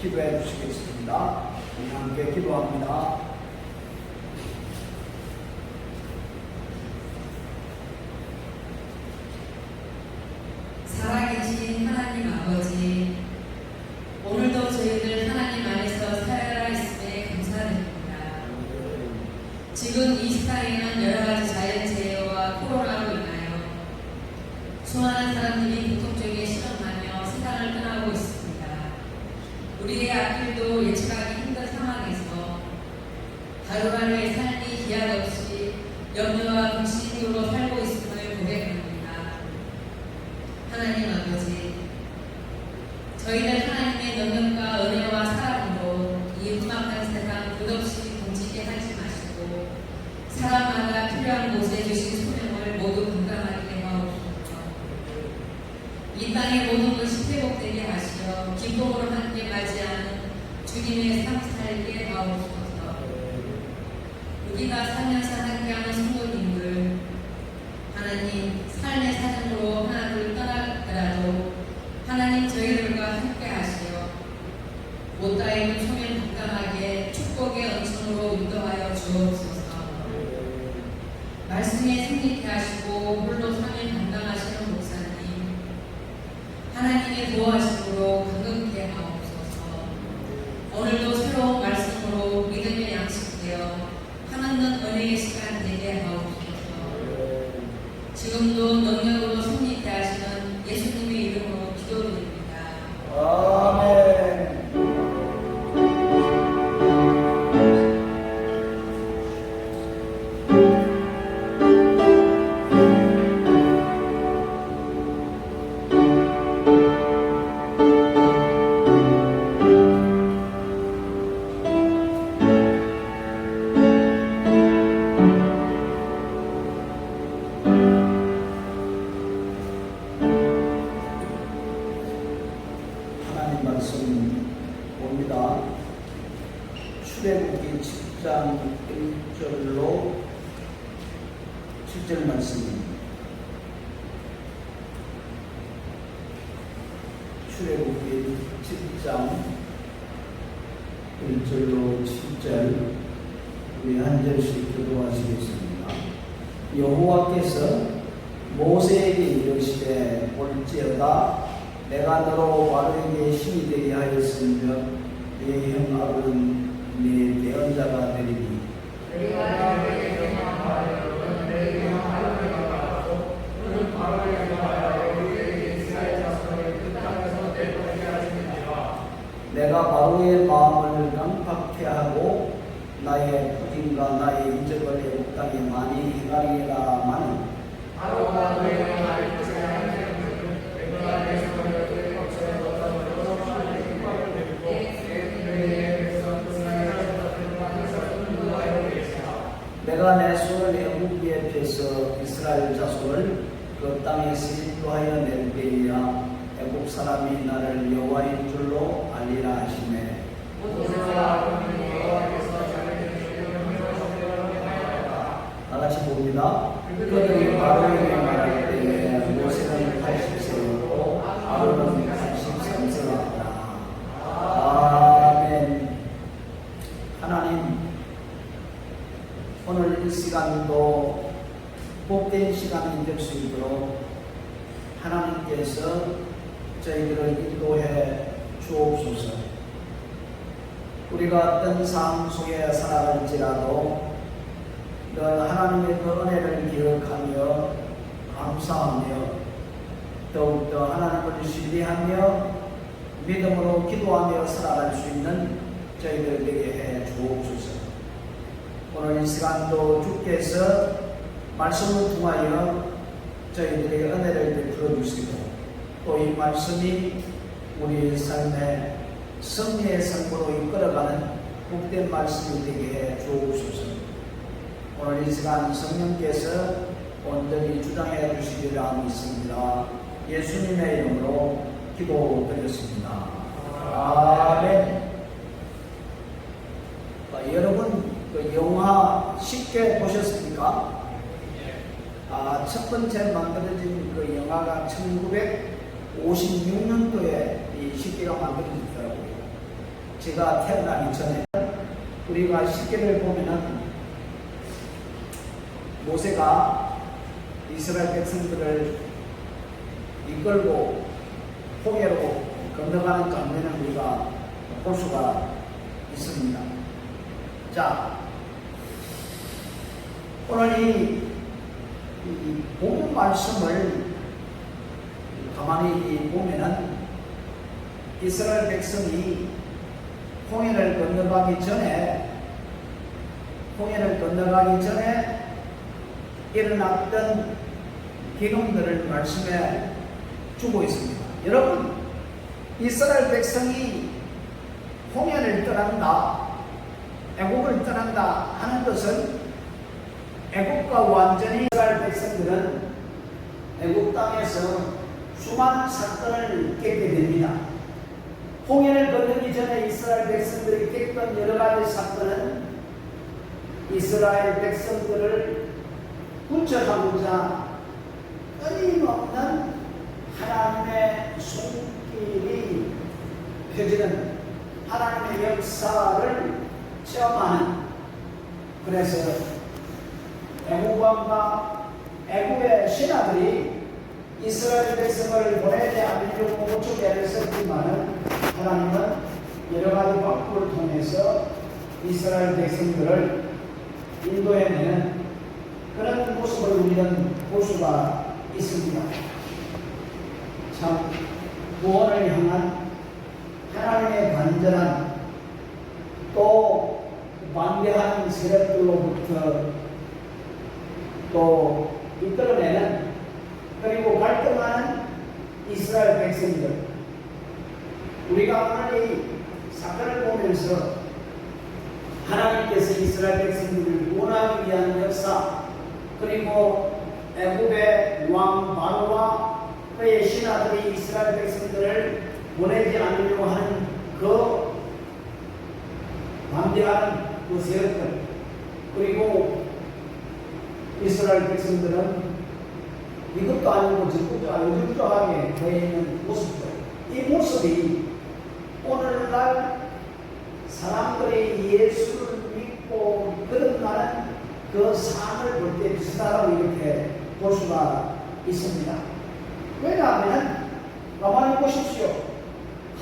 기도해 주시겠습니다. 우리 함께 기도합니다. 살아계신 하나님 아버지, 오늘도 저희들 하나님 안에서 살아가 있음에 감사드립니다. 지금 이 시간에는 여러 가지 자연재해와 코로나로 인하여 수많은 사람들이 고통중에 실험하며 세상을 떠나고 있습니다. 우리의 앞길도 예측하기 힘든 상황에서 하루하루의 삶이 기약 없이 염려와 불신으로 살고 있음을 고백합니다. 하나님 아버지, 저희는 하나님의 능력과 은혜와 사랑으로 이 험악한 세상 끝없이 번지게 하지 마시고 사람마다 필요한 곳에 주신 소명을 모두 감당하게 하옵소서. 이 땅의 모든 것이 회복되게 하시어 기쁨으로 함께 맞이하는 주님의 삶 살게 하옵소서. 우리가 살면서 함께하는 성도님들, 하나님 삶의 사정으로 하나님을 떠나더라도 하나님 저희들과 함께 하시어 못다 있는 소명 감당하게 축복의 은총으로 인도하여 주옵소서. 말씀에 승리케 하시고 홀로 소명 감당하시는 목사님, 하나님의 도와주심으로 강건케 하옵소서. 오늘도 새로운 말씀으로 믿음의 양식되어 하나님 은혜의 시간 되게 하옵소서. 지금도 능력으로 승리케 하시는 예수님의 이름으로 기도드립니다. 아멘. 하나님 말씀 봅니다. 출애굽기 7장 1절로 7절 말씀입니다. 출애굽기 7장 1절로 7절 우리 한 절씩 교도하시겠습니다. 여호와께서 모세에게 이르시되 볼지어다 내가 너로 바로에게 신이 되게 하였으며 네 형 아론은 네 대언자가 되리니 내가 너에게 명하여 네 형 아론에게 말하고 그는 바로에게 말하여 우리에게 이스라엘 자손을 그 땅에서 내보내게 하시니라. 내가 바로의 마음을 강팍케 하고 나의 부진과 나의 인적을 애국 땅에 많이 행하리라마는 바로가 너희가 나를 뜻하는 내가 내 손을 너희 거처에 넣어서 너희 힘을 내리고 내 백성 내가 내 손을 애국 위에 펴서 이스라엘 자손을 그 땅에서 인도하여 낼 때에야 애국 사람이 나를 여호와인 줄로 알리라 하시네. 다 같이 봅니다. 그들이 바로에게 말할 때에 모세는 80세였고 아론은 83세였다. 아멘. 하나님, 오늘 이 시간도 복된 시간이 될 수 있도록 하나님께서 저희들을 인도해 주옵소서. 우리가 어떤 상황 속에 살아갈지라도 늘 하나님의 그 은혜를 기억하며 감사하며 더욱더 하나님을 신뢰하며 믿음으로 기도하며 살아갈 수 있는 저희들 되게 해 주옵소서. 오늘 이 시간도 주께서 말씀을 통하여 저희들에게 은혜를 베풀어 주시고 또 이 말씀이 우리 삶의 승리의 삶으로 이끌어가는 복된 말씀이 되게 해 주옵소서. 오늘 이 시간 성령께서 온전히 주장해 주시기를 믿습니다. 예수님의 이름으로 기도드렸습니다. 아멘. 여러분 그 영화 쉽게 보셨습니까? 첫 번째 만들어진 그 영화가 1956년도에 이 쉽게가 만들어졌더라고요. 제가 태어나기 전에 우리가 시계를 보면은 모세가 이스라엘 백성들을 이끌고 홍해로 건너가는 장면을 우리가 볼 수가 있습니다. 자, 오늘 이 본문 말씀을 가만히 보면은 이스라엘 백성이 홍해를 건너가기 전에 일어났던 기능들을 말씀해 주고 있습니다. 여러분, 이스라엘 백성이 홍해를 떠난다, 애국을 떠난다 하는 것은 애국과 완전히 이스라엘 백성들은 애국 땅에서 수많은 사건을 겪게 됩니다. 홍해를 건너기 전에 이스라엘 백성들이 겪던 여러 가지 사건은 이스라엘 백성들을 구출하고자 끊임없는 하나님의 손길이 펴지는 하나님의 역사를 체험하는, 그래서 애국왕과 애국의 신하들이 이스라엘 백성을 보내지 않으려고 모촉에 애를 썼지만은 하나님은 여러 가지 방법을 통해서 이스라엘 백성들을 인도해내는 그런 모습을 우리는 볼 수가 있습니다. 참 구원을 향한 하나님의 간절한 또 반대하는 세력들로부터 또 이끌어내는, 그리고 갈등하는 이스라엘 백성들, 우리가 오늘 이 사건을 보면서 하나님께서 이스라엘 백성들을 구원하기 위한 역사, 그리고 애굽의 왕 바로와 그의 신하들이 이스라엘 백성들을 보내지 않으려고 하는 그 반대하는 그 세력들, 그리고 이스라엘 백성들은 이것도 아니고 저것도 아니고 유주하게 되어 있는 모습들, 이 모습이 오늘날 사람들이 예수를 믿고 거듭나는 그 삶을 볼 때 비슷하다고 이렇게 볼 수가 있습니다. 왜냐하면 가만히 보십시오.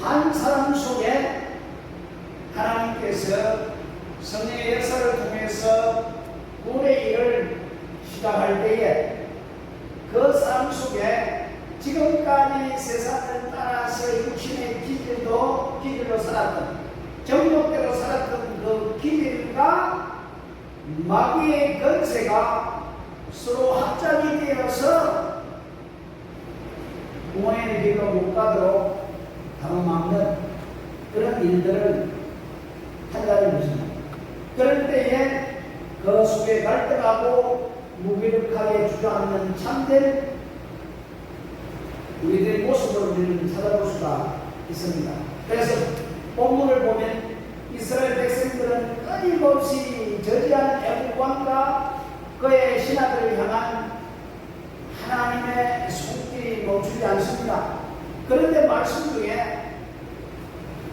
한 사람 속에 하나님께서 성령의 역사를 통해서 구원의 일을 시작할 때에 그 사람 속에 지금까지 세상을 따라서 육신의 기질로 살았던, 정욕대로 살았던 그 기질과 마귀의 권세가 서로 합작이 되어서 구원의 길로 못 가도록 가로막는 그런 일들을 한다는 것입니다. 그럴 때에 그 속에 갈등하고 무기력하게 주저앉는 참된 우리들의 모습을 우리는 찾아볼 수가 있습니다. 그래서 본문을 보면 이스라엘 백성들은 끊임없이 저지한 애국왕과 그의 신하들을 향한 하나님의 손길이 멈추지 않습니다. 그런데 말씀 중에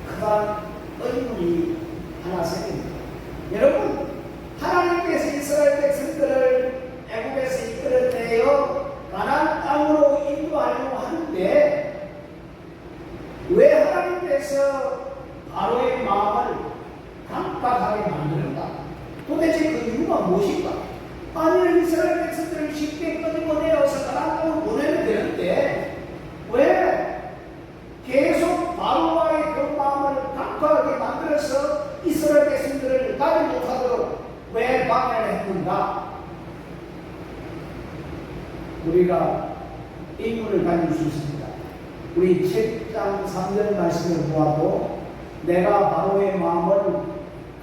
그간 의문이 하나 생깁니다. 여러분, 하나님께서 이스라엘 백성들을 애국에서 이끌어내어 가나안 땅으로 인도하려고 하는데 왜 하나님께서 바로의 마음을 강박하게 만드는가? 도대체 그 이유가 무엇인가? 아니, 이스라엘 백성들을 쉽게 끊어내어서 가나안 땅으로 보내면 되는데 왜 계속 바로와의 그 마음을 강박하게 만들어서 이스라엘 백성들을 가지 못하도록 왜 방해를 했는가? 우리가 인문을 가질 수 있습니다. 우리 7장 3절 말씀을 보아도 내가 바로의 마음을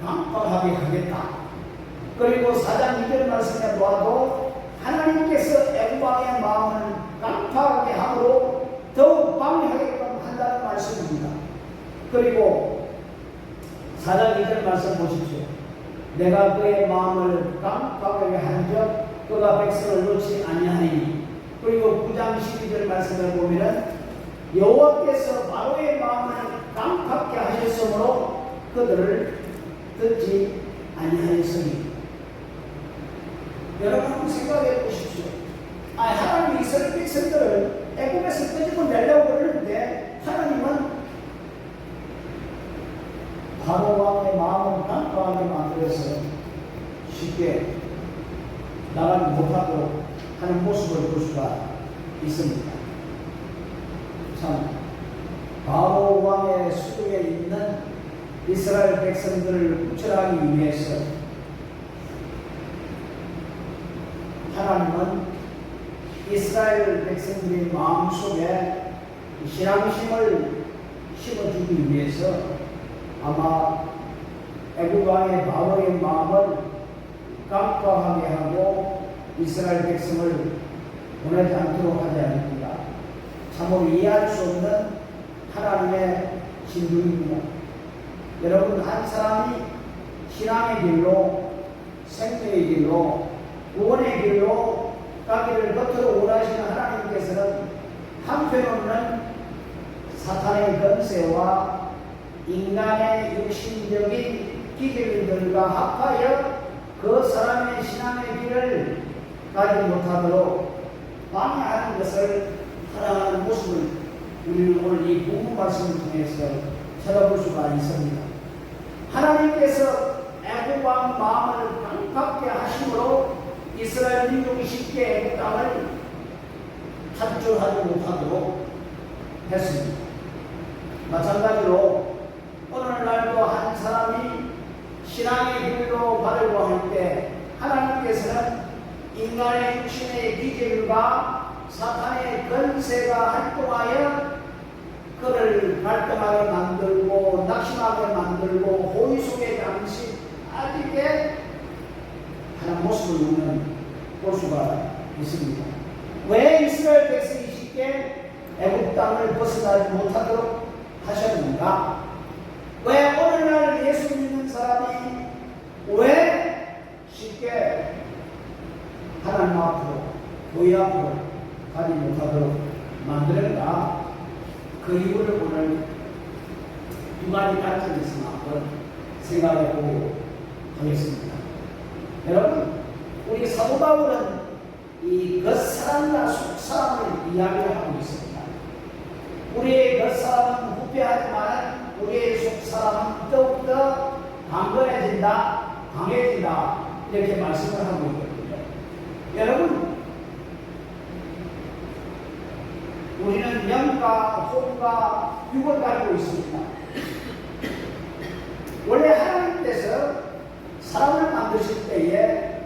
강박하게 하겠다. 그리고 4장 2절 말씀에 보아도 하나님께서 애국왕의 마음을 강박하게 함으로 더욱 방해하게끔 한다는 말씀입니다. 그리고 4장 2절 말씀 보십시오. 내가 그의 마음을 강박하게 한즉 그가 백성을 놓지 아니하리니. 그리고 9장 12절 말씀을 보면은 여호와께서 바로의 마음을 강팍게 하셨으므로 그들을 듣지 아니하였으니. 여러분 한번 생각해 보십시오. 하나님이 이스라엘 백성들을 애굽에서 끄집어내려고 그러는데 하나님은 바로 왕의 마음을 깜깜하게 만들어서 쉽게 나가지 못하도록 하는 모습을 볼 수가 있습니다. 참 바로 왕의 수도에 있는 이스라엘 백성들을 구출하기 위해서 하나님은 이스라엘 백성들의 마음속에 신앙심을 심어주기 위해서 아마 애굽 왕의 바로의 마음을 깜깜하게 하고 이스라엘 백성을 보내지 않도록 하지 않습니다. 참으로 이해할 수 없는 하나님의 진중입니다. 여러분, 한 사람이 신앙의 길로, 생명의 길로, 구원의 길로 가기를 겉으로 원하시는 하나님께서는 한편으로는 사탄의 권세와 인간의 육신적인 기질들과 합하여 그 사람의 신앙의 길을 가지 못하도록 방해하는 것을 하나하는 모습을 우리는 오늘 이 본문 말씀을 통해서 찾아볼 수가 있습니다. 하나님께서 애굽 왕 마음을 깜빡게 하심으로 이스라엘 민족이 쉽게 애굽 땅을 탈출하지 못하도록 했습니다. 마찬가지로 오늘날도 한 사람이 신앙의 길로 가려고 할 때 하나님께서는 인간의 육신의 기질과 사탄의 권세가 활동하여 그를 갈등하게 만들고 낙심하게 만들고 호의 속에 잠시 빠지게 하는 모습을 우리는 볼 수가 있습니다. 왜 이스라엘 백성이 쉽게 애굽 땅을 벗어나지 못하도록 하셨는가? 왜 오늘날 예수 믿는 사람이 왜 쉽게 하나님 앞으로 교회 앞으로 가지 못하도록 만드는가? 그 이유를 오늘 두 가지 관점에서 한번 생각해 보고 하겠습니다. 여러분, 우리 사도 바울은 이 겉사람과 속사람을 이야기하고 있습니다. 우리의 겉사람은 부패하지만 우리의 속사람은 더욱더 강건해진다, 강해진다, 이렇게 말씀을 하고 있거든요. 여러분, 우리는 영과 혼과 육을 가지고 있습니다. 원래 하나님께서 사람을 만드실 때에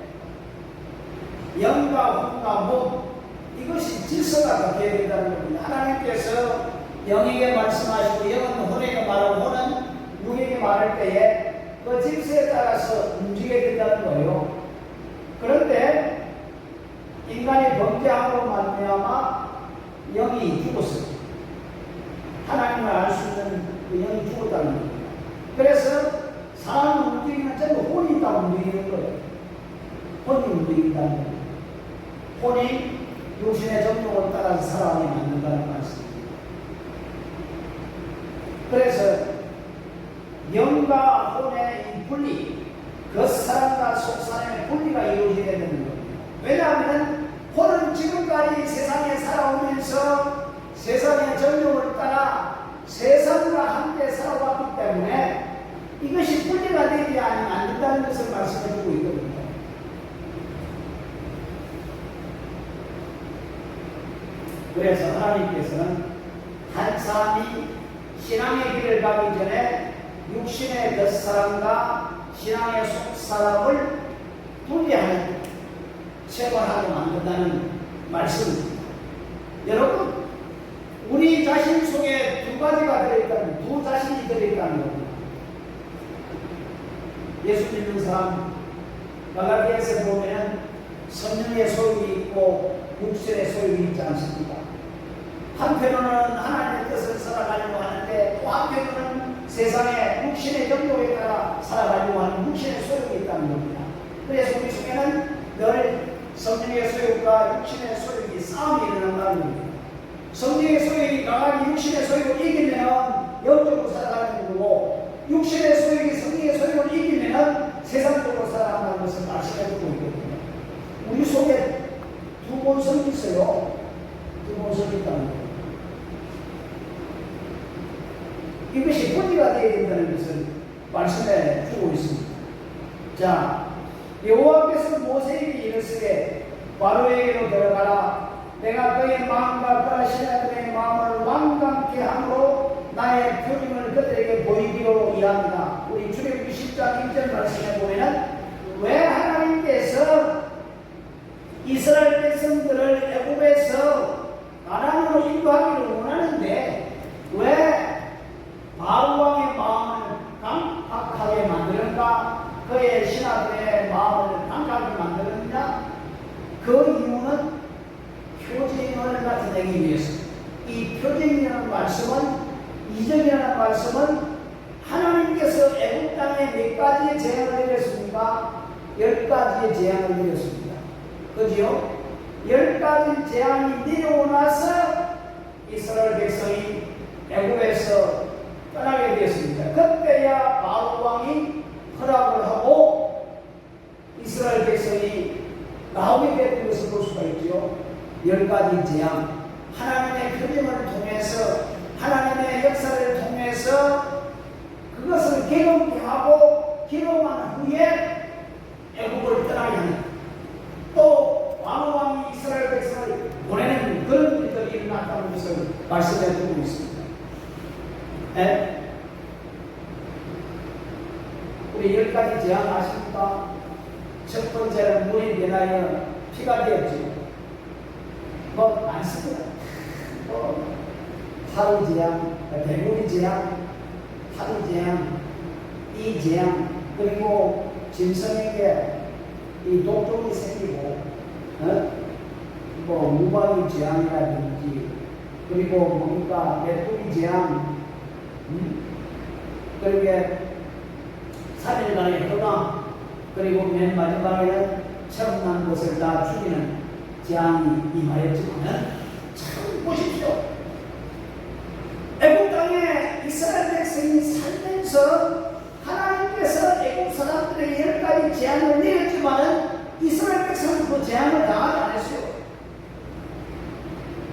영과 혼과 몸, 이것이 질서가 바뀌어야 된다는 겁니다. 하나님께서 영에게 말씀하시고 영은 혼에게 말하고 혼은 육에게 말할 때에 그 질서에 따라서 움직여야 된다는 거예요. 그런데 인간이 범죄함으로 말미암아 영이 죽었어요. 하나님을 알 수 있는 그 영이 죽었다는 겁니다. 그래서 사람을 움직이는 전부 혼이 있다고 움직이는 거예요. 혼이 움직인다는 겁니다. 혼이 육신의 정욕을 따라서 사람이 만든다는 말씀입니다. 그래서 영과 혼의 이 분리, 그 사람과 속사람의 분리가 이루어져야 되는 겁니다. 왜냐하면 혼은 지금까지 세상에 살아오면서 세상의 정욕을 따라 세상과 함께 살아왔기 때문에 이것이 분리가 되지 않으면 안 된다는 것을 말씀해주고 있거든요. 그래서 하나님께서는 한 사람이 신앙의 길을 가기 전에 육신의 겉사람과 신앙의 속사람을 분리하는 체벌하게 만든다는 말씀입니다. 여러분, 우리 자신 속에 두 가지가 들어있다는, 두 자신이 들어있다는 겁니다. 예수 믿는 사람, 갈라디아서 보면 성령의 소욕이 있고 육신의 소욕이 있지 않습니까? 한편으로는 하나님의 뜻을 살아가려고 하는데 또 한편으로는 세상의 육신의 정욕에 따라 살아가려고 하는 육신의 소욕이 있다는 겁니다. 그래서 우리 속에는 늘 성령의 소욕과 육신의 소욕이 싸움이 일어난다는 겁니다. 성령의 소욕이 강하게 육신의 소욕을 이기면 영적으로 살아가는 거고, 육신의 소욕이 성령의 소욕을 이기면 세상적으로 살아간다는 것을 말씀해주고 있거든요. 우리 속에 두 본성이 있어요. 두 본성이 있다는 거예요. 이것이 본의가 되어야 된다는 것을 말씀해 주고 있습니다. 자, 여호와께서 모세에게 이르시되 바로에게로 들어가라. 내가 그의 마음과 그의 신하들의 마음을 완강케 함으로 나의 표징을 그들에게 보이기로 이합니다. 우리 출애굽기 10장 1절 말씀에 보면 왜 하나님께서 이스라엘 백성들을 애굽에서 가나안으로 인도하기를 원하는데 왜 바로 왕의 마음을 강팍하게 만드는가? 그의 신하들의 마음을 강하게 만드느냐? 그 이유는 표징을 나타내기 위해서. 이 표징이라는 말씀은, 이적이라는 말씀은 하나님께서 애굽 땅에 몇 가지의 재앙을 내렸습니까? 10가지의 재앙을 내렸습니다. 그죠? 10가지 재앙이 내려오고 나서 이스라엘 백성이 애굽에서 떠나게 되었습니다. 그때야 바로 왕이 허락을 하고 이스라엘 백성이 나오게 됐던 것을 볼 수가 있죠. 10가지 재앙, 하나님의 표징을 통해서, 하나님의 역사를 통해서 그것을 경험케 하고 경험한 후에 애국을 떠나게 하는, 또 왕이 이스라엘 백성을 보내는 그런 일들이 일어났다는 것을 말씀해 주고 있습니다. 네? 우리 10가지 재앙 아십니까? 첫 번째는 물이 변하여 피가 되었죠. 뭐 많습니다. 하루 재앙, 대물이 재앙, 하루 재앙, 이 재앙, 그리고 짐승에게 이 독종이 생기고, 뭐 무방위 재앙이라든지, 그리고 뭔가 메뚜기 재앙, 그리고 3일간의 흑암, 그리고 맨 마지막에는 천만 곳을 다 죽이는 재앙이 임하였지만, 참 보십시오. 애국 땅에 이스라엘 백성이 살면서 하나님께서 애국 사람들에게 10가지 재앙을 내렸지만 이스라엘 백성은 그 재앙을 당하지 않았어요.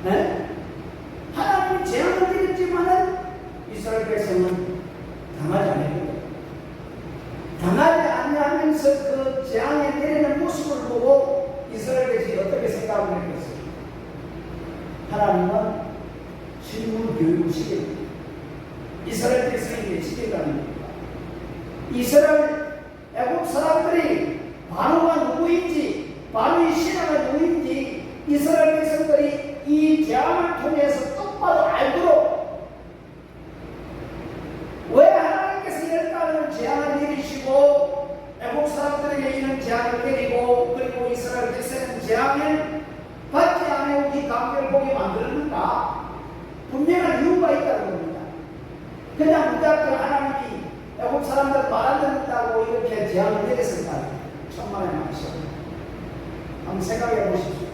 네? 하나님이 재앙을 내렸지만 이스라엘 백성은 당하지 않았거든요. 당하지 않으면서 그 재앙에 내리는 모습을 보고 이스라엘 백성이 어떻게 생각을 했겠어요? 하나님은 실물 교육을 시킵니다. 이스라엘 백성에게 시킨다는 겁니다. 이스라엘 애국 사람들이 바로가 누구인지, 바로의 신하가 누구인지 이스라엘 백성들이 이 재앙을 통해서 똑바로 알도록, 왜 하나님께서 10가지를 재앙을 내리시고 애국 사람들에게 이런 재앙을 내리고, 그리고 이스라엘 백성은 재앙을 받지 않고 이 관계를 보게 만드는가? 분명한 이유가 있다는 겁니다. 그냥 무작정 하나님이 애국 사람들 말 안 듣는다고 이렇게 재앙을 내렸을까요? 천만의 말씀. 한번 생각해 보십시오.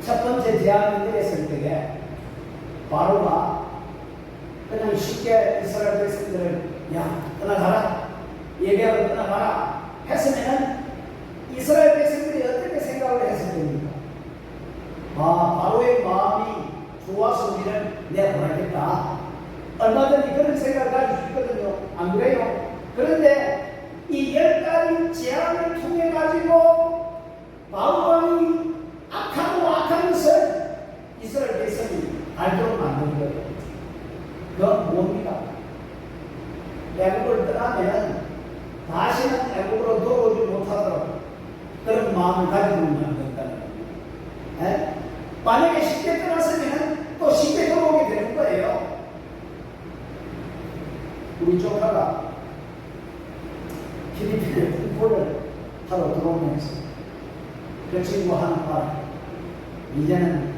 첫 번째 재앙을 내렸을 때에 바로가 그냥 쉽게 이스라엘 백성들을 야 떠나가라, 예배하고 떠나가라 했으면은 이스라엘 백성들이 어떻게 생각을 했을 겁니까? 바로의 마음이 좋아서 우리는 내보내겠다. 얼마든지 그런 생각을 가질 수 있거든요. 안 그래요? 그런데 이 10가지 재앙을 통해 가지고 바로왕이 악하고 악한 것을 이스라엘 백성이 알도록 만든 거예요. 그건 뭡니까? 애국을 떠나면 다시는 애국으로 돌아오지 못하도록 그런 마음을 가지고 만든다는 거예요. 만약에 쉽게 떠났으면 또 쉽게 돌아오게 되는 거예요. 우리 조카가 필리핀에 풍포를 하러 들어오면서 그 친구 하는 말, 이제는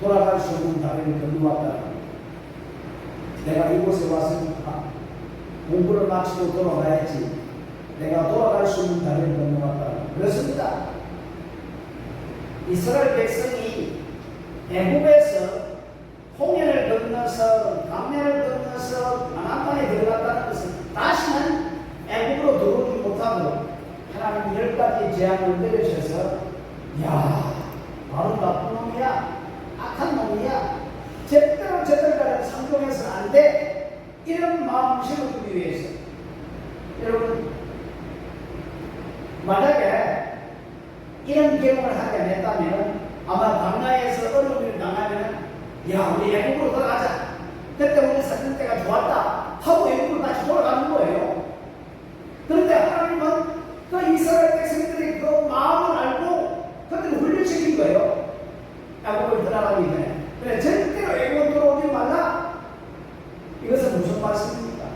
돌아갈 수 없는 다리를 건너왔다. 내가 이곳에 왔으니까 공부를 마치고 돌아가야지. 내가 돌아갈 수 없는 다리를 건너왔다. 그렇습니다. 이스라엘 백성이 애굽에서 홍해를 건너서 강면을 건너서 앞에서 가나안에 들어갔다는 것은 다시는 애국으로 들어오지 못하고 하나님 10가지 재앙을 내리셔서 야 바로 나쁜 놈이야 악한 놈이야 절대로 저들과는 상종해서는 안 돼 이런 마음을 심어주기 위해서 여러분 만약에 이런 경험을 하게 됐다면 아마 강나에서 어려움을 당하면 야 우리 애국으로 돌아가자 그때 우리 사는 때가 좋았다 하고 애국으로 다시 돌아가는 거예요. 그런데 하나님은 그 이스라엘 백성들이 그 마음을 알고 그들을 훈련시킨 거예요. 애국을 들어가기 전에. 그래 절대로 애국으로 들어오지 말라. 이것은 무슨 말씀입니까?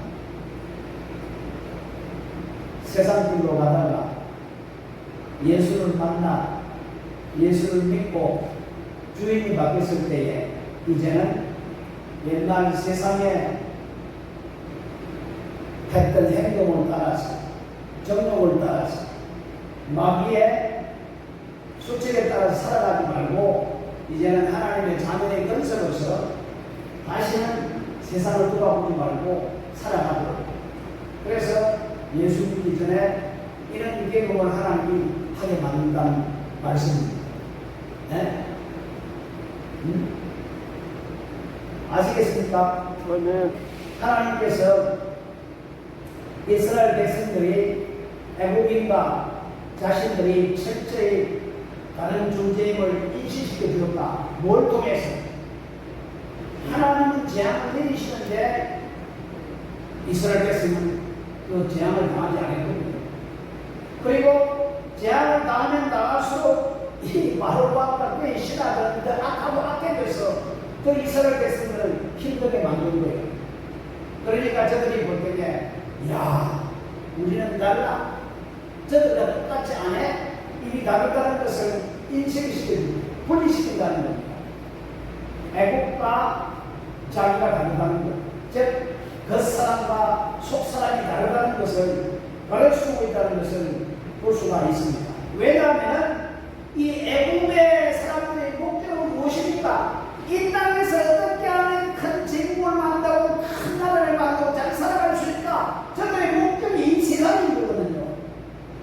세상 길로 가다가 예수를 만나 예수를 믿고 주인이 바뀌었을 때에 이제는 옛날 세상에 했던 행동을 따라서 정욕을 따라서 마귀의 수칙에 따라서 살아가지 말고 이제는 하나님의 자녀의 건설로서 다시는 세상을 돌아보지 말고 살아가도록. 그래서 예수 믿기 전에 이런 계명을 하나님이 하게 만든다는 말씀입니다. 네? 아시겠습니까? 아멘. 하나님께서 이스라엘 백성들이 애국인과 자신들이 철저히 다른 존재임을 인식시켜 주었다. 뭘 통해서? 하나님은 재앙을 내리시는데 이스라엘 백성은 그 재앙을 당하지 않았거든요. 그리고 재앙을 당하면 당할수록 이 마루바가 꽤 신하들은 더 악하고 악해져서 그 이스라엘 백성들을 힘들게 만든 거예요. 그러니까 저들이 볼 때에 야 우리는 달라 저들과 똑같지 않아? 이미 다르다는 것을 인식시키고 분리시킨다는 겁니다. 애국과 자기가 다르다는 것, 즉 겉사람과 속사람이 다르다는 것을 가르치고 있다는 것을 볼 수가 있습니다. 왜냐하면 이 애국의 사람들의 목적은 무엇입니까? 이 땅에서 어떻게 하면 큰 제국을 만들고 큰 나라를 만들고 잘 살아갈 수 있을까? 저들의 목적이 이 세상이거든요.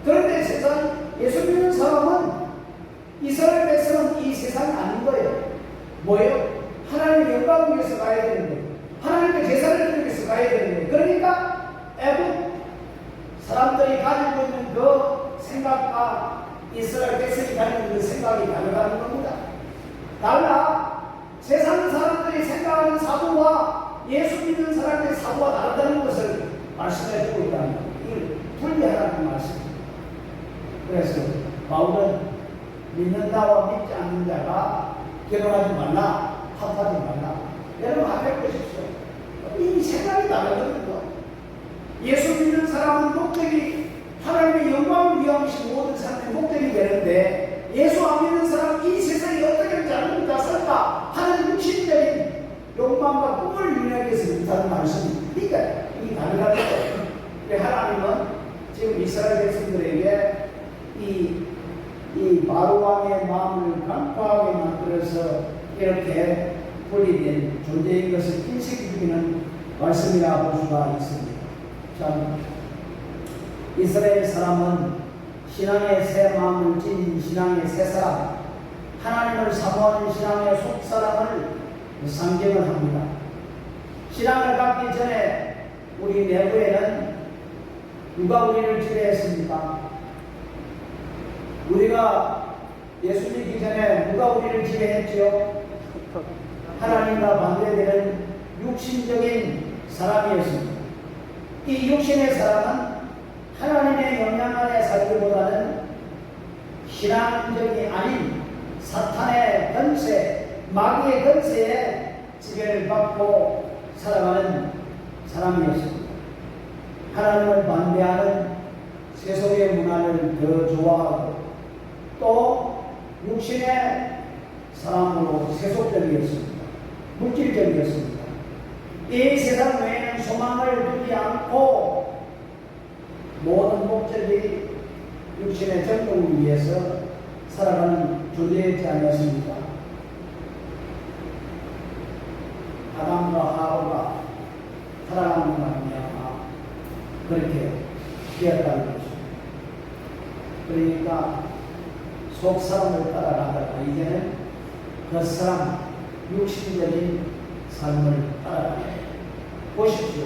그런데 세상 예수 믿는 사람은 이스라엘 백성은 이 세상이 아닌 거예요. 뭐예요? 하나님의 영광을 위해서 가야 되는 거예요. 하나님의 제사를 드리기 위해서 가야 되는 거예요. 그러니까 애국 사람들이 가지고 있는 그 생각과 이스라엘 백성이 가지고 있는 생각이 다르다는 겁니다. 달라. 세상 사람들이 생각하는 사고와 예수 믿는 사람들의 사고가 다르다는 것을 말씀해 주고 있다는 겁니다. 이걸 분리하라는 말씀입니다. 그래서 바울은 믿는다와 믿지 않는 자가 결혼하지 말라, 합하지 말라. 여러분 합해 보십시오. 이 생각이 다르거든요. 예수 믿는 사람은 목적이 하나님의 영광을 위함이신 모든 사람의 목적이 되는데 예수 안 믿는 사람은 이 세상이 어떻게 잘못 살까 하는 육신적인 욕망과 꿈을 이루기 위해서 못하는 말씀입니다. 그러니까 이 다르다는 거예요. 하나님은 지금 이스라엘 백성들에게 이 바로왕의 마음을 강팍하게 만들어서 이렇게 분리된 존재인 것을 인식해주기는 말씀이라 볼 수가 있습니다. 참 이스라엘 사람은 신앙의 새 마음을 찐 신앙의 새 사람, 하나님을 사모하는 신앙의 속 사람을 상징을 합니다. 신앙을 갖기 전에 우리 내부에는 누가 우리를 지배했습니까? 우리가 예수 믿기 전에 누가 우리를 지배했지요? 하나님과 반대되는 육신적인 사람이었습니다. 이 육신의 사람은 하나님의 영향 아래 살기보다는 신앙적이 아닌 사탄의 권세, 마귀의 권세에 지배를 받고 살아가는 사람이었습니다. 하나님을 반대하는 세속의 문화를 더 좋아하고 또 육신의 사람으로 세속적이었습니다. 물질적이었습니다. 이 세상 외에는 소망을 두지 않고 모든 목적이 육신의 정복을 위해서 살아가는 존재였지 않았습니까? 아담과 하와가 속 사람을 따라가다가 이제는 그 사람 육신적인 삶을 따라가야 해요. 보십시오.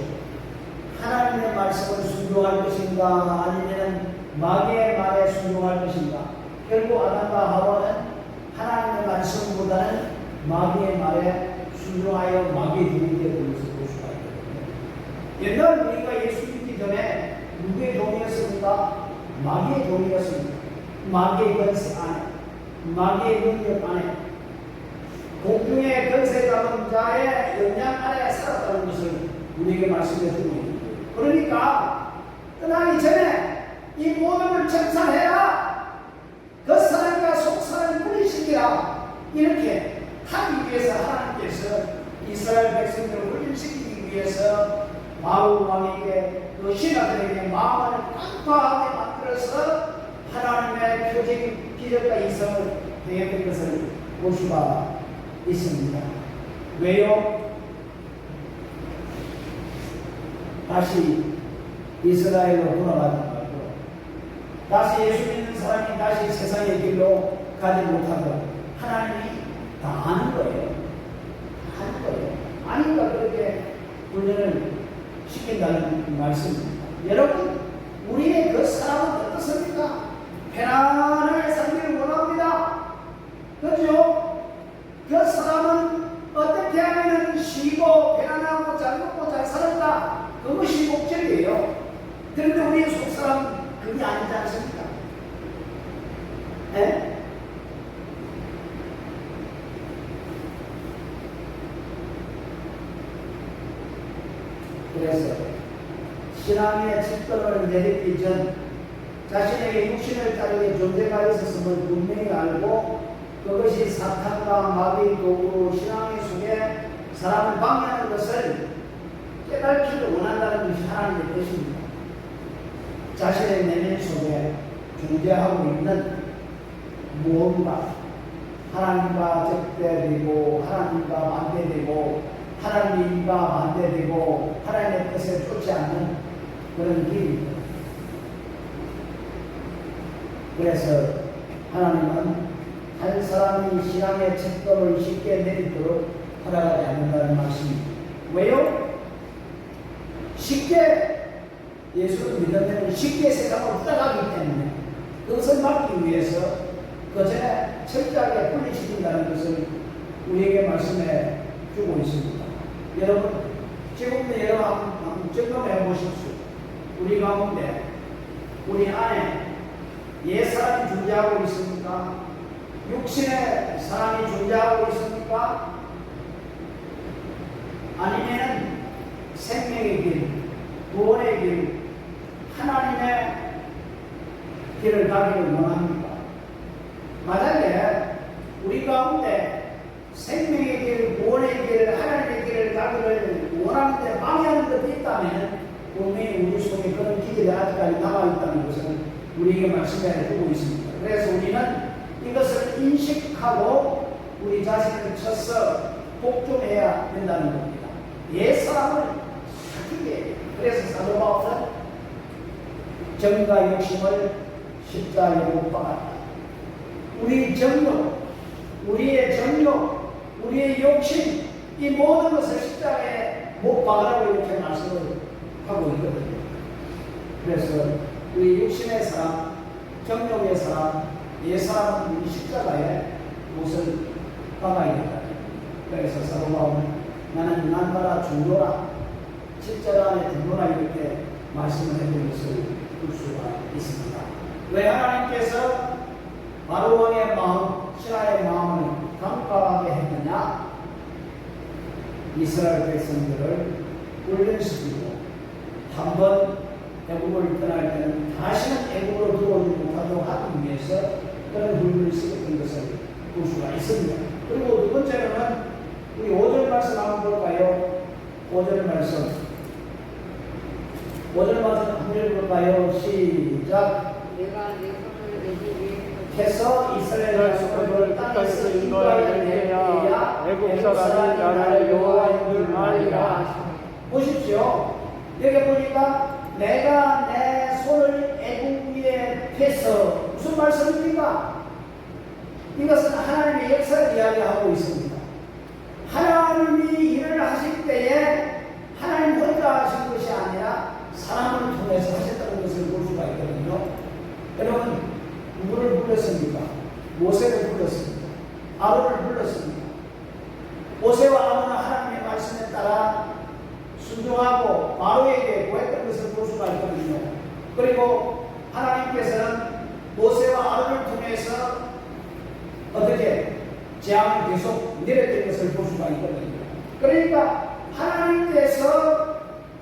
하나님의 말씀을 순종할 것인가 아니면 마귀의 말에 순종할 것인가. 결국 아담과 하와는 하나님의 말씀보다는 마귀의 말에 순종하여 마귀의 종이 되는 것을 볼 수가 있거든요. 옛날 우리가 예수 믿기 전에 누구의 종이었습니까? 마귀의 종이었습니다. 마귀의 권세 안에, 마귀의 능력 안에, 공중의 권세 잡은 자의 영향 안에 살았다는 것을 우리에게 말씀해 주고 있는 거예요. 그러니까 떠나기 전에 이 모든 걸 청산해라. 그 사람과 속 사람을 분리시키라. 이렇게 하기 위해서 하나님께서 이스라엘 백성들을 훈련시키기 위해서 마우 왕에게 그 신하들에게 마음을 깜빡하게 만들어서 하나님의 표징 기적과 이성을 행했던 것을 볼 수가 있습니다. 왜요? 다시 이스라엘로 돌아가지 말고 다시 예수 믿는 사람이 다시 세상의 길로 가지 못하도록 하나님이 다 아는 거예요. 아는 거예요. 아니까 그렇게 훈련을 시킨다는 말씀입니다. 여러분, 우리의 그 사람은 어떻습니까? 편안하게 살기를 원합니다. 그렇죠? 그 사람은 어떻게 하면 쉬고 편안하고 잘 먹고 잘 살았다. 그것이 목적이에요. 그런데 우리의 속사람은 그게 아니지 않습니까? 네? 그래서 신앙의 직분을 내리기 전 자신에게 육신을 따르게 존재가 있었음을 분명히 알고 그것이 사탄과 마귀의 도구로 신앙의 속에 사람을 방해하는 것을 깨닫기를 원한다는 것이 하나님의 뜻입니다. 자신의 내면 속에 존재하고 있는 무언가 하나님과 적대되고 하나님과 반대되고 하나님과 반대되고 하나님의 뜻에 쫓지 않는 그런 길입니다. 그래서 하나님은 한 사람이 신앙의 책임을 쉽게 내리도록 허락하지 않는다는 말씀입니다. 왜요? 쉽게 예수를 믿으면 쉽게 세상을 따라가기 때문에 그것을 막기 위해서 그 전에 철저하게 분리시킨다는 것을 우리에게 말씀해 주고 있습니다. 여러분, 지금도 여러분 한번 점검해 보십시오. 우리 가운데, 우리 안에 옛 사람이 존재하고 있습니까? 육신의 사람이 존재하고 있습니까? 아니면 생명의 길, 구원의 길, 하나님의 길을 가기를 원합니까? 만약에 우리 가운데 생명의 길, 구원의 길, 하나님의 길을 가기를 원하는데 방해하는 것이 있다면 분명히 우리 속에 그런 길이 아직까지 남아있다는 것을 우리에게 말씀해 주고 있습니다. 그래서 우리는 이것을 인식하고 우리 자신을 쳐서 복종해야 된다는 겁니다. 옛 사람을 사귀게. 그래서 사도 바울은 정과 욕심을 십자가에 못 박았다. 우리 정욕, 우리의 정욕, 우리의 욕심, 이 모든 것을 십자가에 못 박으라고 이렇게 말씀을 하고 있거든요. 그래서 우리 육신의 사람, 정욕의 사람, 옛 사람은 우리 십자가에 못을 박아야 된다. 그래서 사도 바울은 나는 난가라 중도라 십자가 안에 등도라 이렇게 말씀을 해드린 것을 볼 수가 있습니다. 왜 하나님께서 바로 왕의 마음, 신하의 마음을 강팍하게 했느냐? 이스라엘 백성들을 훈련시키고 한번 애국을 떠날 때는 다시는 애국으로 들어오지 못하도록 하기 위해서 그런 훈련을 시켰던 것을 볼 수가 있습니다. 그리고 두 번째로는 우리 5절 말씀 한번 볼까요? 5절 말씀. 5절 말씀 한번 읽어볼까요? 시작. 내가 내 손을 내게 해서 이스라엘 자손을 땅에서 인도하여 내야 애국 사람이 나를 여호와인 줄 아리라. 보십시오. 여기 보니까 내가 내 손을 애국 위에 펴서 무슨 말씀입니까? 이것은 하나님의 역사를 이야기하고 있습니다. 하나님이 일을 하실 때에 하나님 혼자 하신 것이 아니라 사람을 통해서 하셨다는 것을 볼 수가 있거든요. 여러분, 누구를 불렀습니까? 모세를 불렀습니다. 아론을 불렀습니다. 모세와 아론은 하나님의 말씀에 따라 순종하고 바로에게 구했던 것을 볼 수가 있거든요. 그리고 하나님께서는 모세와 아론을 통해서 어떻게 재앙을 계속 내렸던 것을 볼 수가 있거든요. 그러니까 하나님께서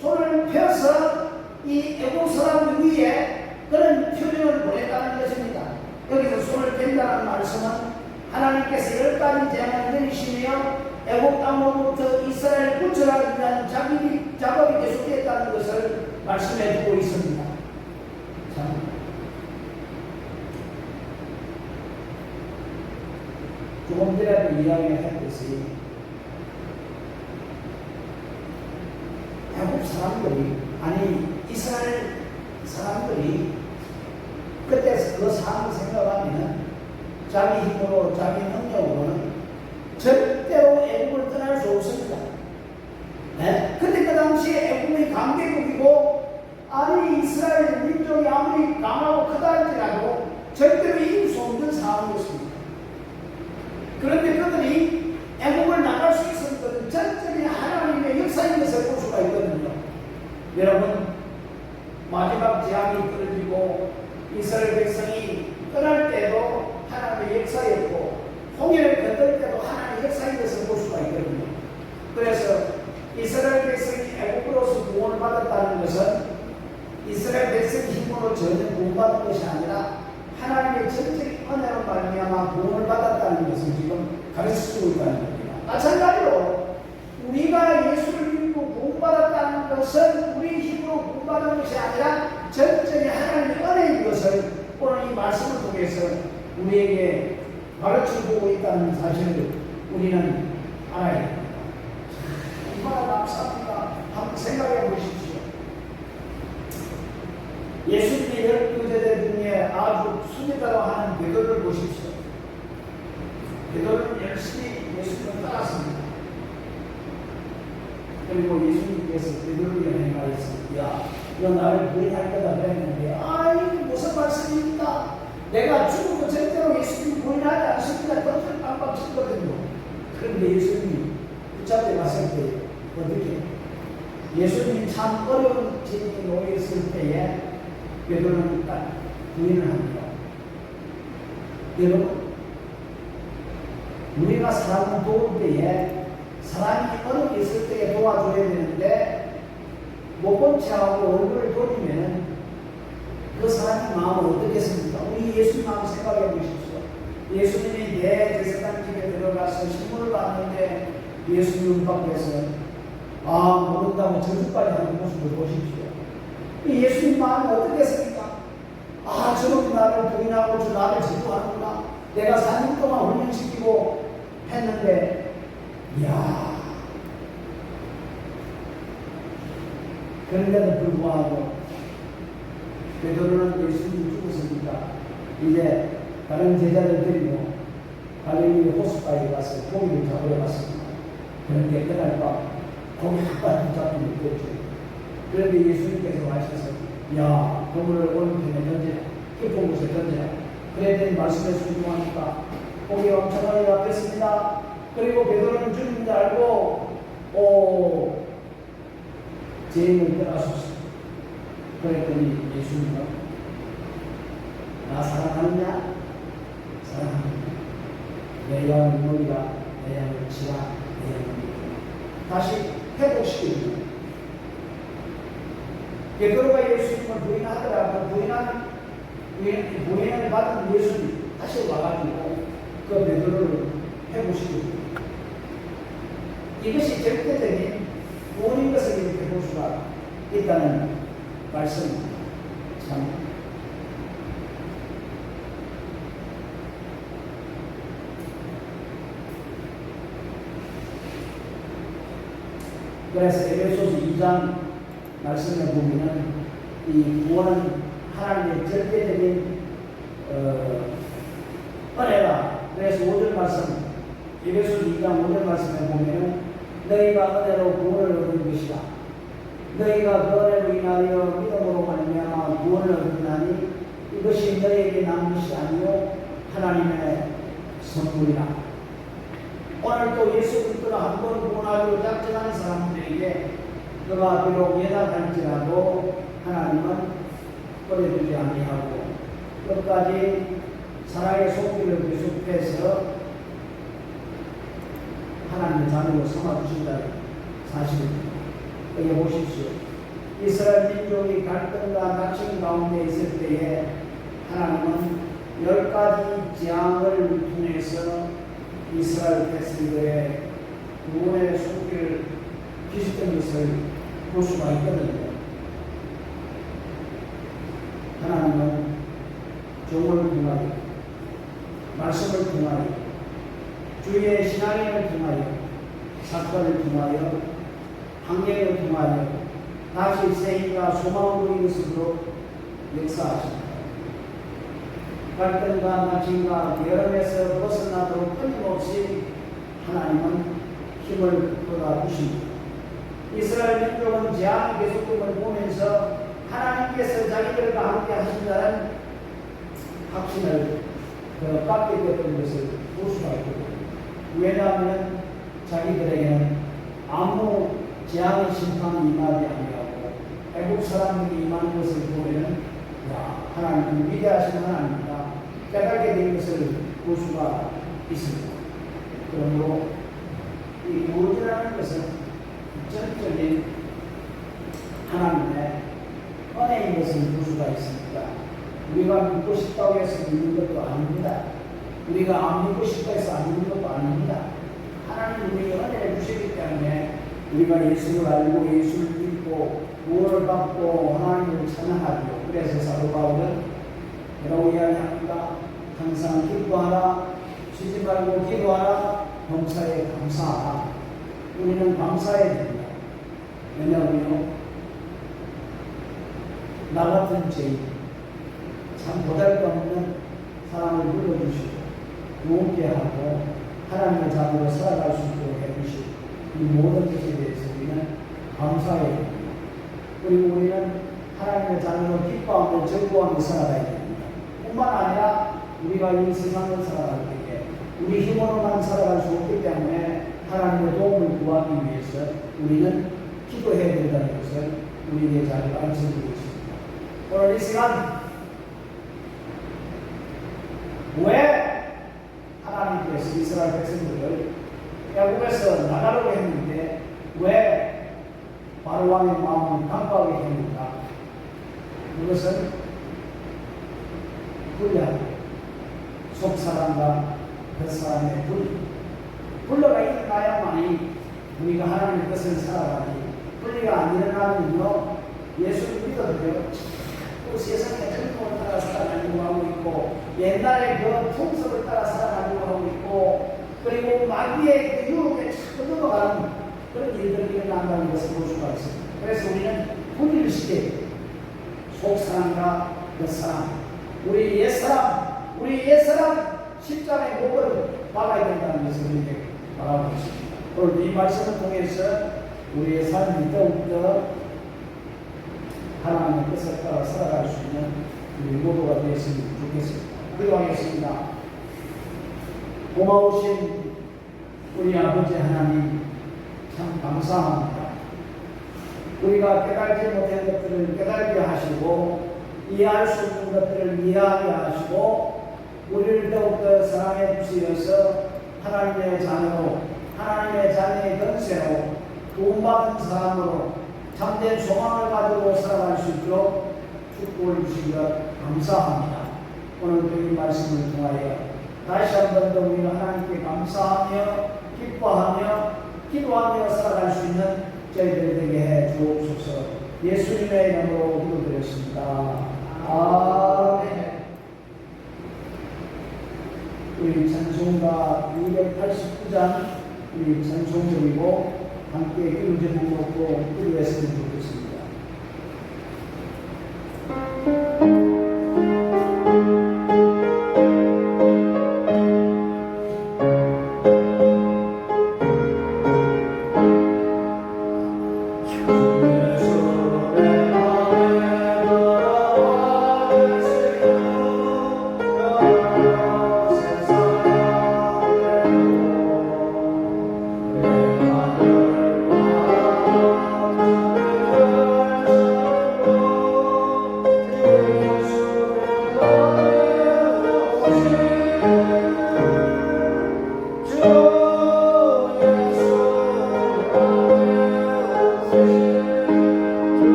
손을 펴서 이 애국 사람 위에 그런 표현을 보냈다는 것입니다. 여기서 손을 뺀다는 말씀은 하나님께서 10가지 재앙을 내리시며 애국 땅으로부터 이스라엘 구출하기 위한 작업이 계속됐다는 것을 말씀해 주고 있습니다. 참. 조금 전에도 이야기했듯이 애국 사람들이, 아니 이스라엘 사람들이 그때 그 상황을 생각하면 자기 힘으로 자기 능력으로는 절대로 애국을 떠날 수 없습니다. 네? 근데 그 당시에 애국이 강대국이고, 아니 이스라엘 민족이 아무리 강하고 크다 할지라도 절대로 이길 수 없는 상황이었습니다. 그런데 그들이 애국을 나갈 수 있었던 것은 전적인 하나님의 역사인 것을 볼 수가 있거든요. 여러분, 마지막 재앙이 떨어지고 이스라엘 백성이 떠날 때도 하나님의 역사였고, 홍해를 건널 때도 하나님의 역사인 것을 볼 수가 있거든요. 그래서 이스라엘 백성이 애국으로서 구원을 받았다는 것은 이스라엘 백성의 힘으로 전혀 구원받은 것이 아니라 하나님의 전적인 은혜로 말미암아 구원을 받았다는 것을 지금 가르치고 있다는 겁니다. 마찬가지로 우리가 예수를 믿고 구원받았다는 것은 우리 힘으로 구원받은 것이 아니라 전적인 하나님의 은혜인 것을 오늘 이 말씀을 통해서 우리에게 가르쳐주고 있다는 사실을 우리는 알아야 됩니다. 얼마나 감사합니다. 한번 생각해 보십시오. 예수님의 12제자 중에 아주 수제자로 하는 베드로를 보십시오. 베드로는 열심히 예수님을 따랐습니다. 그리고 예수님께서 베드로에게 말했습니다. 야, 너 나를 부인할 거다 그랬는데, 이게 무슨 말씀입니까? 내가 죽어도 절대로 예수님 부인하지 않습니다. 던질 깜빡 쳤거든요. 그런데 예수님이 붙잡혀 갔을 때 어떻게? 예수님이 참 어려운 질문에 놓였을 때에 베드로는 딱 부인을 합니다. 여러분, 우리가 사람을 도울 때에 사람이 어렵게 있을 때에 도와줘야 되는데 못 본 채하고 얼굴을 돌리면 그 사람의 마음을 어떻겠습니까? 우리 예수님 마음 생각해 보십시오. 예수님이 내 제사장 집에 들어가서 신문을 봤는데 예수님 밖에서 모른다고 저주까지 하는 모습을 보십시오. 이 예수님 마음이 어떻겠습니까? 저놈이 나를 부인하고 저 나를 질투하는구나. 내가 4년 동안 훈련시키고 했는데, 이야. 그런데도 불구하고 베드로는 예수님이 죽었으니까 이제 다른 제자들 데리고 갈릴리 호숫가에 가서 고기를 잡으러 갔습니다. 그런데 그날 밤 고기 한 발 잡지 못했죠. 그런데 예수님께서 하셔서 야, 그물을 오른편에 던지라, 깊은 곳에 던지라. 그랬더니 말씀에 순종하니까 고기가 엄청나게 잡혔습니다. 그리고 베드로는 주님인 줄 알고 죄인을 떠나셨습니다. 그랬더니 예수님은 나 사랑하느냐? 사랑합니다. 내 양을 먹이라, 내 양을 치라, 내 양을 먹이라. 다시 회복시킵니다. 베드로가 예수님을 부인하더라도 부인을 받은 예수님 다시 와가지고 그 베드로를 회복시킵니다. 이것이 절대적인 구원인 것을 이렇게 볼 수가 있다는 말씀입니다. 참. 그래서 에베소서 2장 말씀에 보면은 이 구원은 하나님의 절대적인 은혜가 그래서 5절 말씀, 에베소서 2장 5절 말씀에 보면 너희가 은혜로 구원을 얻은 것이다. 너희가 그 은혜로 인하여 믿음으로 말미암아 구원을 얻었나니 이것이 너희에게 난 것이 아니요 하나님의 선물이라. 오늘 또 예수 그리스도를 한 번 구원하기로 작정한 사람들에게 그가 비록 연약할지라도 하나님은 버려두지 아니하고 끝까지 사랑의 손길을 계속해서 하나님의 자녀로 삼아주신다는 사실입니다. 여기 보십시오. 이스라엘 민족이 갈등과 낙심 가운데 있을 때에 하나님은 10가지 재앙을 통해서 이스라엘 백성들의 구원의 손길을 비슷한 것을 볼 수가 있거든요. 하나님은 종을 통하여, 말씀을 통하여, 주의 신앙을 통하여, 사건을 통하여, 환경을 통하여 다시 세계가 소망을 보이는 것으로 역사하십니다. 갈등과 낙심과 여름에서 벗어나도록 끊임없이 하나님은 힘을 쏟아주십니다. 이스라엘 민족은 재앙이 계속됨을 보면서 하나님께서 자기들과 함께 하신다는 확신을 갖게 되었던 것을 볼 수가 있거든요. 왜냐하면 자기들에게는 아무 재앙의 심판이 임하지 아니하고 애국 사람들이 임하는 것을 보면 하나님은 위대하신 하나님이다 깨닫게 된 것을 볼 수가 있습니다. 그러므로 이 구원이라는 것은 전적인 하나님의 은혜인 것을 볼 수가 있습니다. 우리가 믿고 싶다고 해서 믿는 것도 아닙니다. 우리가 안 믿고 싶다 해서 안 믿는 것도 아닙니다. 하나님 우리에게 은혜를 주시기 때문에 우리가 예수를 알고 예수를 믿고 구원을 받고 하나님을 찬양하죠. 그래서 사도 바울은 뭐라고 이야기합니다. 항상 기도하라, 쉬지 말고 기도하라, 범사에 감사하라. 우리는 감사해야 됩니다. 왜냐하면 나 같은 죄인, 참 보잘것없는 사람을 불러주시고 무겁게 하고 하나님의 자녀로 살아갈 수 있도록 해주시고 이 모든 것에 대해서 우리는 감사해야 됩니다. 그리고 우리는 하나님의 자녀로 기뻐하며 즐거워하며 살아가야 됩니다. 뿐만 아니라 우리가 이 세상을 살아갈 때에 우리 힘으로만 살아갈 수 없기 때문에 하나님의 도움을 구하기 위해서 우리는 기도해야 된다는 것을 우리에게 잘 가르쳐주고 있습니다. 오늘 이 시간 왜 하나님께서 이스라엘 백성들을 애국에서 나가려고 했는데 왜 바로왕의 마음을 강박하게 했는가? 그것은 분량, 속사람과 겉사람의 분리가 일어나야만이 우리가 하나님의 뜻을 살아가니 분리가 안 일어나면요 예수를 믿어도요 그 세상의 전통을 따라 살아가려고 하고 있고 옛날에 그 풍습을 따라 살아가려고 하고 있고 그리고 마귀의 그 유혹에 자꾸 넘어가는 그런 일들이 일어난다는 것을 볼 수가 있습니다. 그래서 우리는 분리를 시켜야 돼요. 속사람과 겉사람, 우리 옛사람 십자가의 목을 박아야 된다는 것을 우리에게 말하고 있습니다. 오늘 이 말씀을 통해서 우리의 삶이 더욱더 하나님의 뜻을 따라 살아갈 수 있는 우리 모두가 되었으면 좋겠습니다. 기도하겠습니다. 고마우신 우리 아버지 하나님 참 감사합니다. 우리가 깨달지 못한 것들을 깨달게 하시고 이해할 수 없는 것들을 이해하게 하시고 우리를 더욱더 사랑해 주시어서 하나님의 자녀로 하나님의 자녀의 권세로 도움받은 사람으로 참된 소망을 가지고 살아갈 수 있도록 축복을 주신 것 감사합니다. 오늘도 이 말씀을 통하여 다시 한 번 더 우리가 하나님께 감사하며 기뻐하며 기도하며 살아갈 수 있는 저희들 되게 해 주옵소서. 예수님의 이름으로 기도드렸습니다. 아멘. 우리 찬송가 289장 우리 찬송드리고 함께 기도 제목 놓고 기도했으면 좋겠습니다.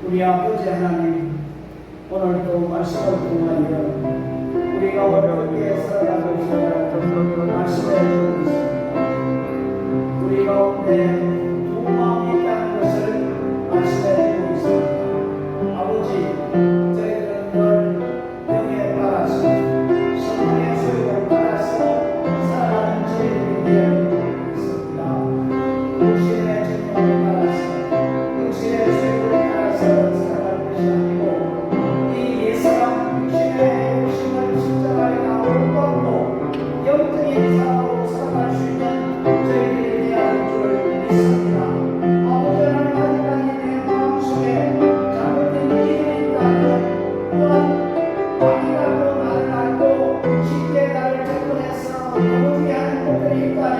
우리 아버지 하나님, 오늘도 말씀을 통하여 우리가 어떻게 살아가고 있는지 말씀해 주고 있습니다. 우리 가운데 두 마음이 있다는 것을 말씀해 주고 있습니다. 아버지, 저희들은 늘 영에 따라서 성령의 소유를 따라서 살아가는 죄인이 되어 있습니다. 육신의 정령에 따라서 육신의 소유를 따라서 살아갈 것이 아니고 이 예수가 육신의 욕심을 십자가에 못 받고 영적인 사랑으로 살아갈 수 있는 저희들이 되어야 할 줄 믿습니다. 아버지 하나님, 아직까지 내 마음속에 잘못된 일이 있다면 또한 마귀가 나를 알고 쉽게 나를 접근해서 거부게 하는 것들이 있다면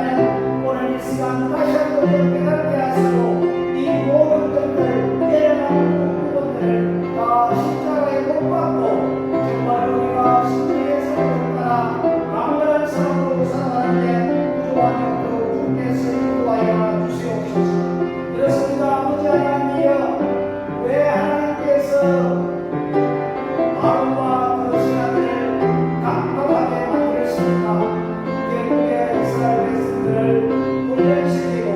오늘 이 시간 다시 한번 깨닫게 하시고 이 모든 것들 내려가는 부분들을 다 십자가에 못 박고 정말 우리가 신의 삶을 따라 강렬한 삶으로 살아가는데 구조한 영도 주께서 인도하여 주시옵소서. 그렇습니다. 아버지 하나님이여, 왜 하나님께서 마음과 그 시간을 각박하게 만들었습니까? 결국에 이스라엘 백성들을 훈련시키고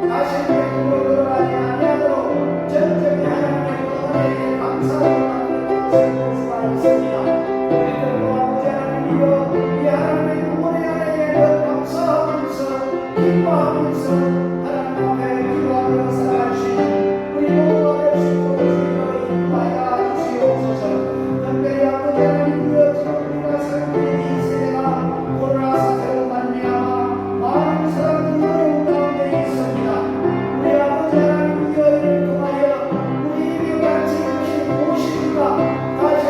다시 백으로 들어가지 아니하도록 전적인 하나님의 은혜에 감사하고 만든 것을 볼 수가 있습니다. 우리들도 아버지 하나님이여, 이 하나님의 구원의 은혜에 감사하면서 기뻐하면서 하나님 앞에 기도하며 살아갈 수 있는 우리 모두가 될 수 있도록 주여 인도하여 주시옵소서. 특별히 아버지 하나님이여, 지금 우리가 살고 있는 이 세대가 코로나 사태로 말미암아 많은 사람들이 어려운 가운데 있습니다. 우리 아버지 하나님이여, 이를 통하여 우리에게 같이 주신 무엇입니까? 다시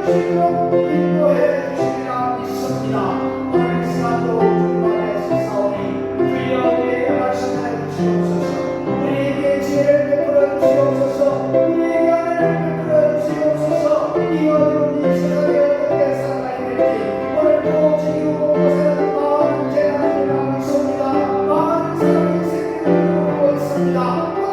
수 있도록 인도해 주시리라 믿습니다. 오늘 이 시간도 주님의 사오니 주여 우리에게 말씀해 주시옵소서. 우리에게 지혜를 베풀어 주시옵소서. 우리에게 은혜를 베풀어 주시옵소서. 이 어려운 이 세상에 어떻게 살아가야 될지 오늘도 지키고 먹고 사는 마음을 제가 주님을 믿습니다. 많은 사람이 생명을 누리고 있습니다.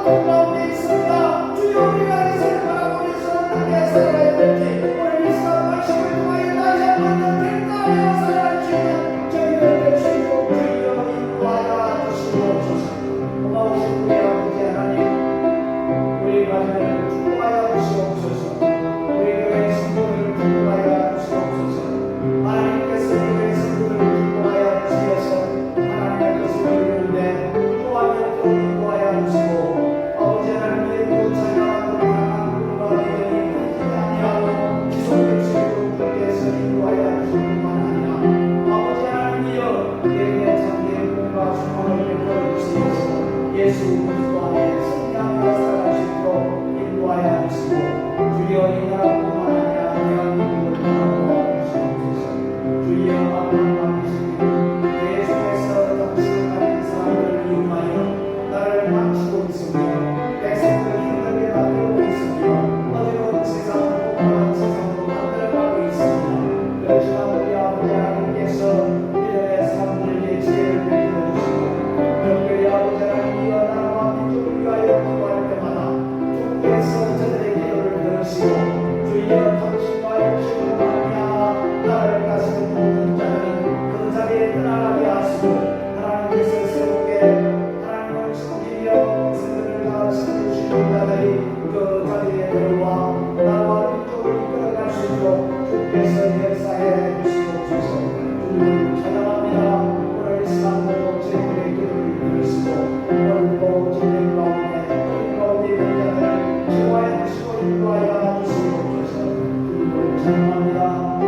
어떤 가운데 있습니다. 주여 우리가 이것을 바라보고 있어 어떻게 살아가야 될지 오늘 이 시간 말씀을 통하여 다시 한번 더 살아갈 수 있는 저희를 되시고 주여 인도하여 주시옵소서. 고마우신 우리 아버지 하나님, 우리 가정을 축복하여 주시옵소서. 우리 교회 성도를 축복하여 주시옵소서. 하나님께서 교회 성도를 축복하여 주셔서 하나님의 뜻을 이루는데 또한 또 인도하여 주시고 아버지 하나님의 그 찬양하고 강한 꿈과 믿음이 끊이지 아니하고 지속되시고 주께서 인도하여 주실 뿐만 아니라 아버지 하나님이여 우리에게 참된 꿈과 소망을 베풀어 주시면서 예수 그리스도 안에 승리하며 살아갈 수 있도록 인도하여 주시고 주여 이 나라뿐만 아니라 대한민국을 바라보아 주시옵소서. 주여 아버지와 계시니 계속해서 당신을 가진 사람들을 이용하여 나를 망치고 있으며 백성들을 힘들게 만들고 있으며 어지러운 세상을 폭발한 세상으로 만들어가고 있으며 그렇지만 우리 아버지 하나님께서 이들의 사람들에게 지혜를 베풀어 주시고 특별히 아버지 하나님이여 나라와 민족을 위하여 기도할 때마다 주께서 저들의 기도를 들으시고 주여 당신과 육신으로 말미암아 나를 가슴에 묻는 자들은 그 자리에 떠나가게 하시고 하나님께서 새롭게 하나님을 섬기며 백성들을 다 섬기시는 자들이 그 자리에 들어와 나라와 민족을 이끌어갈 수 있도록 주께서 역사해 주시옵소서. 주님을 찬양합니다. 오늘 이 시간도 저희들의 기도를 들으시고 오늘도 저희 가운데 있는 자들을 지도하여 주시고 인도하여 주시옵소서. 주님을 찬양합니다.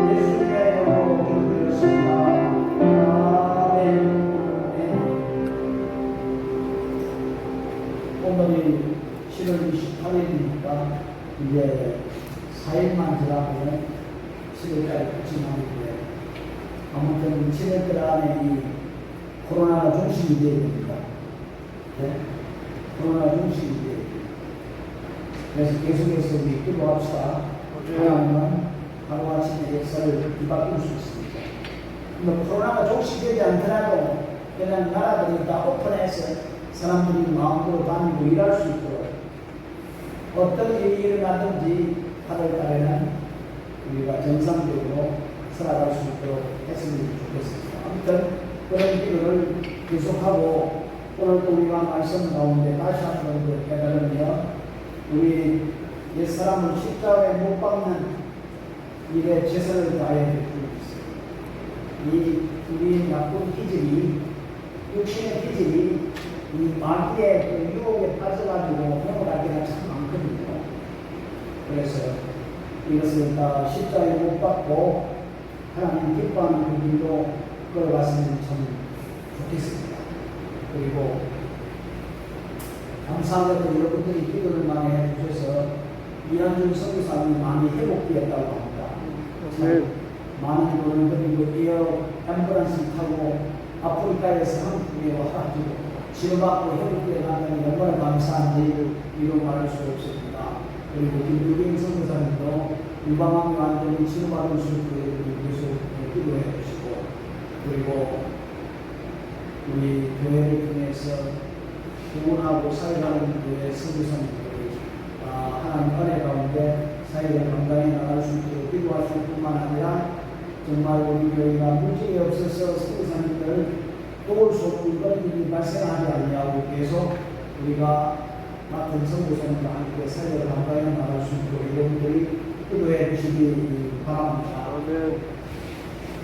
예수님의 이름으로 기도드렸습니다. 아멘. 오늘이 7월 28일이니까 이제 4일만 지나면 7월까지 끝이 나는데 아무튼 7월 안에 이 코로나가 중심이 되어야 됩니다. 네? 코로나가 중심이 되어야 됩니다. 그래서 계속해서 우리 기도합시다. 하나님은 하루아침에 역사를 뒤바꿀 수 있습니다. 근데 코로나가 종식되지 않더라도 그냥 나라들이 다 오픈해서 사람들이 마음대로 다니고 일할 수 있도록 어떤 일이 일어나든지 8월 달에는 우리가 정상적으로 살아갈 수 있도록 했으면 좋겠습니다. 아무튼 그런 기도를 계속하고 오늘 또 우리가 말씀 가운데 다시 한번 깨달으며 우리 옛사람을 십자가에 못 박는 일에 최선을 다해야 될 줄이 있어요. 우리 나쁜 기질이 육신의 기질이 이 마귀의 그 유혹에 빠져가지고 넘어가기가 참 많거든요. 그래서 이것을 다 십자가에 못 박고 하나님 기뻐하는 그 길로 걸어갔으면 참 좋겠습니다. 그리고 감사하게도 여러분들이 기도를 많이 해주셔서 이한준 선교사님이 많이 회복되었다고 합니다. 네. 많은 분을 그리고 에어 앰뷸런스 타고 아프리카에서 한국에 와가지고 치료받고 회복되어 나가니 얼마나 감사한지 이루 말할 수 없습니다. 그리고 김유경 선교사님도 유방암 완전히 치료받을 수 있도록 계속 기도해 주시고 그리고 우리 교회를 통해서 구원하고 사역하는 교회 선교사님들이 하나님 은혜 가운데 사역을 건강히 나갈 수 있도록 기도하실 뿐만 아니라 정말 우리 교회가 문제가 없어서 선교사님들 도울 수 없는 그런 일이 발생하지 아니하고 계속 우리가 맡은 선교사님과 함께 사역을 건강히 나갈 수 있도록 여러분들이 기도해 주시기 바랍니다.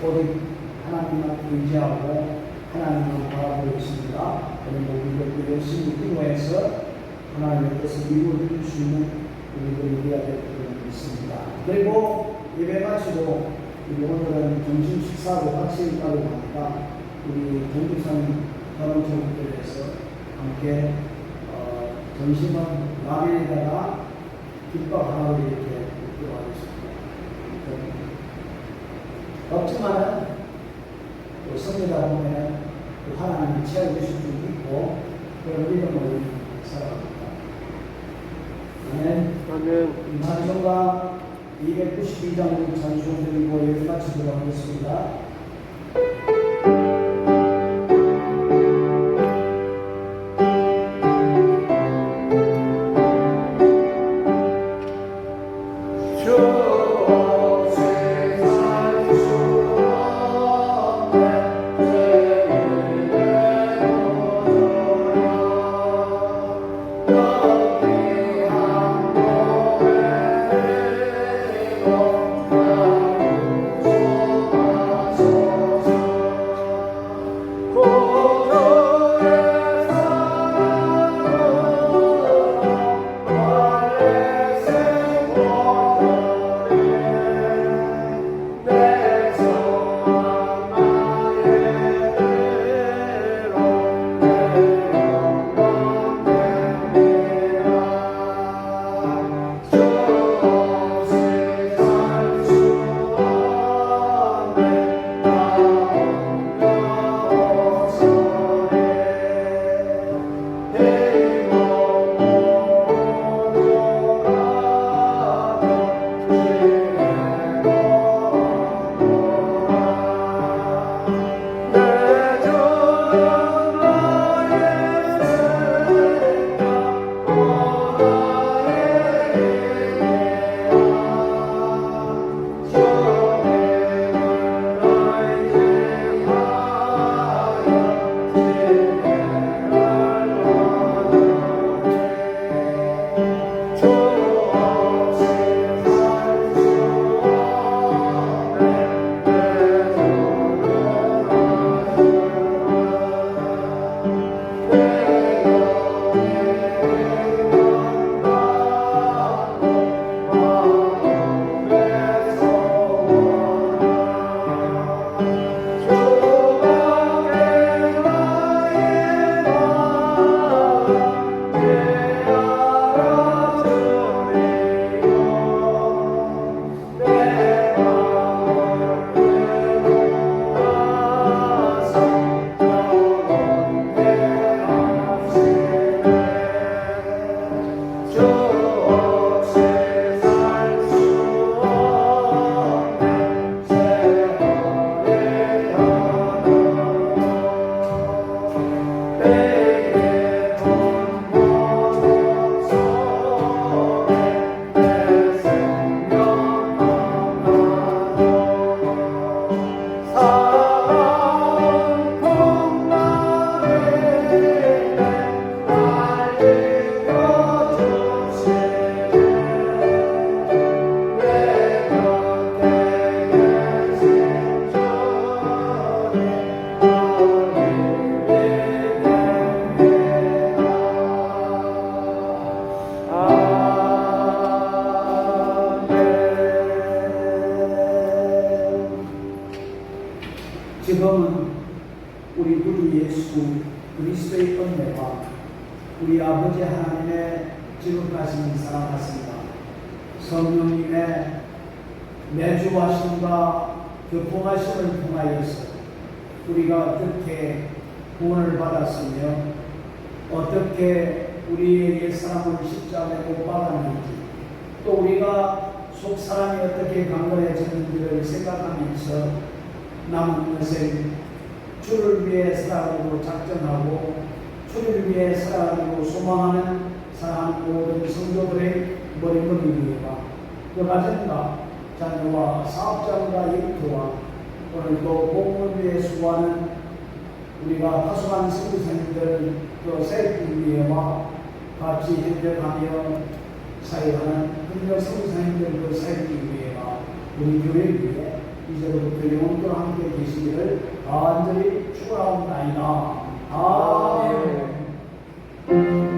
오직 하나님을 의지하고 하나님을 바라보고 있습니다. 그리고 우리도 열심히 기도해서 하나님의 뜻을 이루어줄 수 있는 우리들이 되어야 될 줄 믿습니다. 그리고 예배 마치고 오늘은 점심 식사로 같이 가고 하니까 우리 전주선 결혼체육들에서 함께 점심은 라면에다가 김밥 하나를 이렇게 먹기로 하겠습니다. 없지만은 또 성리다 보면 하나님이 채워주실 수 있고 그런 믿음을 살아갑니다. 아멘. 아멘. 찬송가 292장 찬송 드리고 여기 마치도록 하겠습니다. 지금은 우리 구주 예수 그리스도의 은혜와 우리 아버지 하나님의 지극하신 사랑 같습니다. 성령님의 내주하심과 교통하심을 통하여서 우리가 어떻게 구원을 받았으며 어떻게 우리의 옛사람을 십자가에 못 박았는지 또 우리가 속사람이 어떻게 강건해졌는지를 생각하면서 남은 인생 주를 위해 살아가고 작정하고 주를 위해 살아가고 소망하는 사랑하는 모든 성도들의 머리머리 위에와 그 가정과 자녀와 사업장과 일터와 오늘도 복음을 위해 수고하는 우리가 파송한 선교사님들 그 세기 위에와 같이 협력하며 사역하는 흔적 선교사님들 그 세기 위에와 우리 교회 위에 이제부터 영원토록 함께 계시기를 간절히 축원하옵나이다. 아멘.